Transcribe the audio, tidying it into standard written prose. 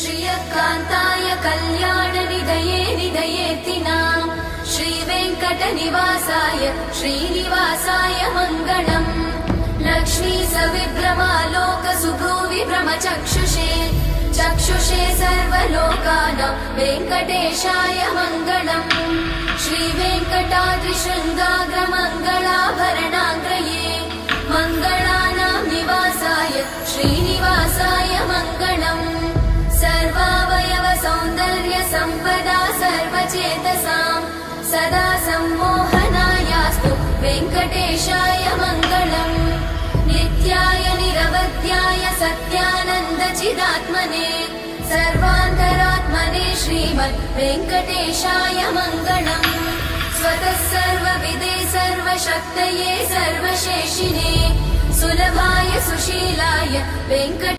श्रियकान्ताय कल्याणनिधये निधयेतिनाम् श्रीवेङ्कटनिवासाय श्रीनिवासाय मङ्गलम् लक्ष्मी सविभ्रमालोकसुभ्रूविभ्रमचक्षुषे चक्षुषे सर्वलोकानां वेङ्कटेशाय मङ्गलम् श्रीवेङ्कटाद्रिशृङ्गाग्रमङ्गलाभरणाग्रये मङ्गलानां निवासाय श्रीनिवासाय मङ्गलम् सर्वावयव सौन्दर्य सम्पदा सर्वचेतसां सदा सम्मोहनायास्तु वेङ्कटेशाय मङ्गलम् नित्याय निरवध्याय सत्यानन्द चिदात्मने सर्वान्तरात्मने श्रीमद् वेङ्कटेशाय मङ्गलम् स्वतः सर्वविदे सर्वशक्तये सर्वशेषिने सुलभाय सुशीलाय वेङ्कट